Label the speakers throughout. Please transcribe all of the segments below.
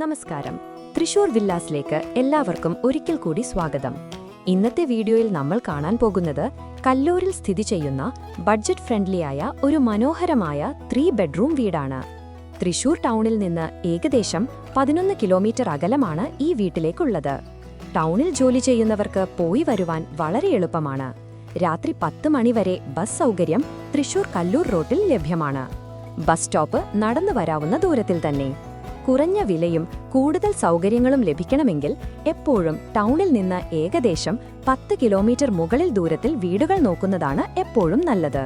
Speaker 1: നമസ്കാരം. തൃശൂർ വില്ലാസിലേക്ക് എല്ലാവർക്കും ഒരിക്കൽ കൂടി സ്വാഗതം. ഇന്നത്തെ വീഡിയോയിൽ നമ്മൾ കാണാൻ പോകുന്നത് കല്ലൂരിൽ സ്ഥിതി ചെയ്യുന്ന ബഡ്ജറ്റ് ഫ്രണ്ട്ലിയായ ഒരു മനോഹരമായ 3 ബെഡ്റൂം വീടാണ്. തൃശൂർ ടൗണിൽ നിന്ന് ഏകദേശം 11 കിലോമീറ്റർ അകലമാണ് ഈ വീട്ടിലേക്കുള്ളത്. ടൗണിൽ ജോലി ചെയ്യുന്നവർക്ക് പോയി വരുവാൻ വളരെ എളുപ്പമാണ്. രാത്രി 10 മണി വരെ ബസ് സൗകര്യം തൃശൂർ കല്ലൂർ റോഡിൽ ലഭ്യമാണ്. ബസ് സ്റ്റോപ്പ് നടന്നു വരാവുന്ന ദൂരത്തിൽ തന്നെ. കുറഞ്ഞ വിലയും കൂടുതൽ സൗകര്യങ്ങളും ലഭിക്കണമെങ്കിൽ എപ്പോഴും ടൗണിൽ നിന്ന് ഏകദേശം 10 കിലോമീറ്റർ മുകളിൽ ദൂരത്തിൽ വീടുകൾ നോക്കുന്നതാണ് എപ്പോഴും നല്ലത്.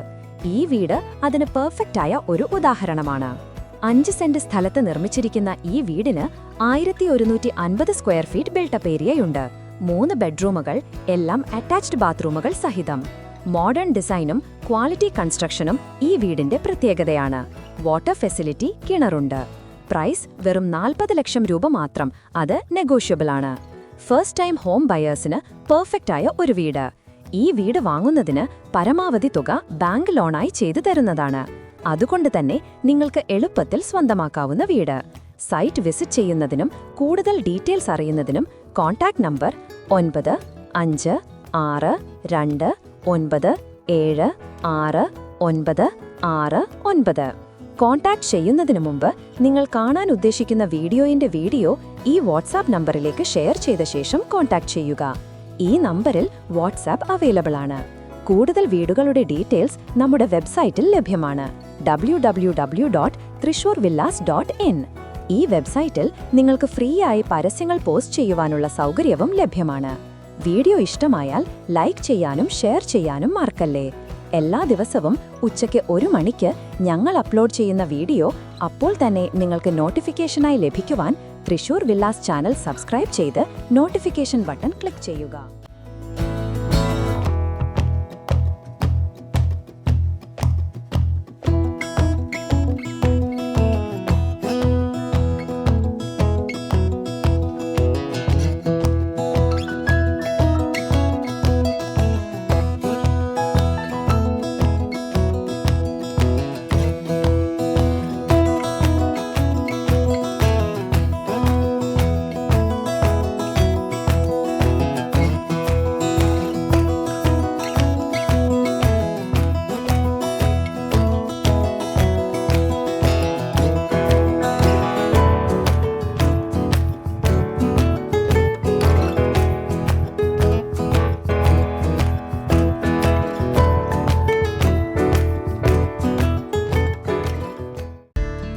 Speaker 1: ഈ വീട് അതിന് പെർഫെക്റ്റായ ഒരു ഉദാഹരണമാണ്. 5 സെന്റ് സ്ഥലത്ത് നിർമ്മിച്ചിരിക്കുന്ന ഈ വീടിന് 1150 സ്ക്വയർ ഫീറ്റ് ബിൽട്ടപ്പ് ഏരിയയുണ്ട്. 3 ബെഡ്റൂമുകൾ, എല്ലാം അറ്റാച്ച്ഡ് ബാത്റൂമുകൾ സഹിതം. മോഡേൺ ഡിസൈനും ക്വാളിറ്റി കൺസ്ട്രക്ഷനും ഈ വീടിന്റെ പ്രത്യേകതയാണ്. വാട്ടർ ഫെസിലിറ്റി, കിണറുണ്ട്. പ്രൈസ് വെറും 40 ലക്ഷം രൂപ മാത്രം. അത് നെഗോഷ്യബിൾ ആണ്. ഫസ്റ്റ് ടൈം ഹോം ബയേഴ്സിന് പെർഫെക്റ്റായ ഒരു വീട്. ഈ വീട് വാങ്ങുന്നതിന് പരമാവധി തുക ബാങ്ക് ലോണായി ചെയ്തു തരുന്നതാണ്. അതുകൊണ്ട് തന്നെ നിങ്ങൾക്ക് എളുപ്പത്തിൽ സ്വന്തമാക്കാവുന്ന വീട്. സൈറ്റ് വിസിറ്റ് ചെയ്യുന്നതിനും കൂടുതൽ ഡീറ്റെയിൽസ് അറിയുന്നതിനും കോൺടാക്ട് നമ്പർ 9562976969. കോൺടാക്ട് ചെയ്യുന്നതിനു മുമ്പ് നിങ്ങൾ കാണാൻ ഉദ്ദേശിക്കുന്ന വീഡിയോ ഈ വാട്സാപ്പ് നമ്പറിലേക്ക് ഷെയർ ചെയ്ത ശേഷം കോൺടാക്ട് ചെയ്യുക. ഈ നമ്പറിൽ വാട്സാപ്പ് അവൈലബിൾ ആണ്. കൂടുതൽ വീടുകളുടെ ഡീറ്റെയിൽസ് നമ്മുടെ വെബ്സൈറ്റിൽ ലഭ്യമാണ്. www.trishurvillas.in. ഈ വെബ്സൈറ്റിൽ നിങ്ങൾക്ക് ഫ്രീ ആയി പരസ്യങ്ങൾ പോസ്റ്റ് ചെയ്യുവാനുള്ള സൗകര്യവും ലഭ്യമാണ്. വീഡിയോ ഇഷ്ടമായാൽ ലൈക്ക് ചെയ്യാനും ഷെയർ ചെയ്യാനും മറക്കല്ലേ. എല്ലാ ദിവസവും ഉച്ചയ്ക്ക് 1 മണിക്ക് ഞങ്ങൾ അപ്ലോഡ് ചെയ്യുന്ന വീഡിയോ അപ്പോൾ തന്നെ നിങ്ങൾക്ക് നോട്ടിഫിക്കേഷനായി ലഭിക്കുവാൻ തൃശൂർ വില്ലാസ് ചാനൽ സബ്സ്ക്രൈബ് ചെയ്ത് നോട്ടിഫിക്കേഷൻ ബട്ടൺ ക്ലിക്ക് ചെയ്യുക.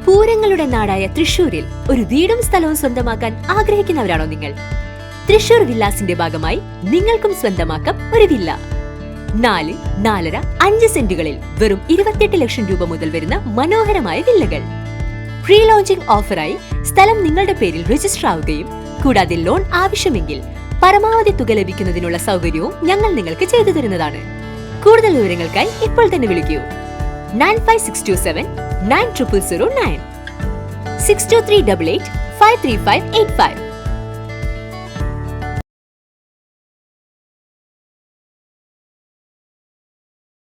Speaker 2: പൂരങ്ങളുടെ നാടായ തൃശൂരിൽ ഒരു വീടും സ്ഥലവും സ്വന്തമാക്കാൻ ആഗ്രഹിക്കുന്നവരാണോ നിങ്ങൾ? തൃശൂർ വില്ലാസിന്റെ ഭാഗമായി നിങ്ങൾക്കും സ്വന്തമാക്കാം ഒരു വില്ല. 4, 4.5, 5 സെന്റുകളിൽ വെറും 28 ലക്ഷം രൂപ മുതൽ വരുന്ന മനോഹരമായ വില്ലകൾ. പ്രീ ലോഞ്ചിംഗ് ഓഫറായി സ്ഥലം നിങ്ങളുടെ പേരിൽ രജിസ്റ്റർ ആവുകയും കൂടാതെ ലോൺ ആവശ്യമെങ്കിൽ പരമാവധി തുക ലഭിക്കുന്നതിനുള്ള സൗകര്യവും ഞങ്ങൾ നിങ്ങൾക്ക് ചെയ്തു തരുന്നതാണ്. കൂടുതൽ വിവരങ്ങൾക്കായി ഇപ്പോൾ തന്നെ വിളിക്കൂ. 9562799009 62388 53585.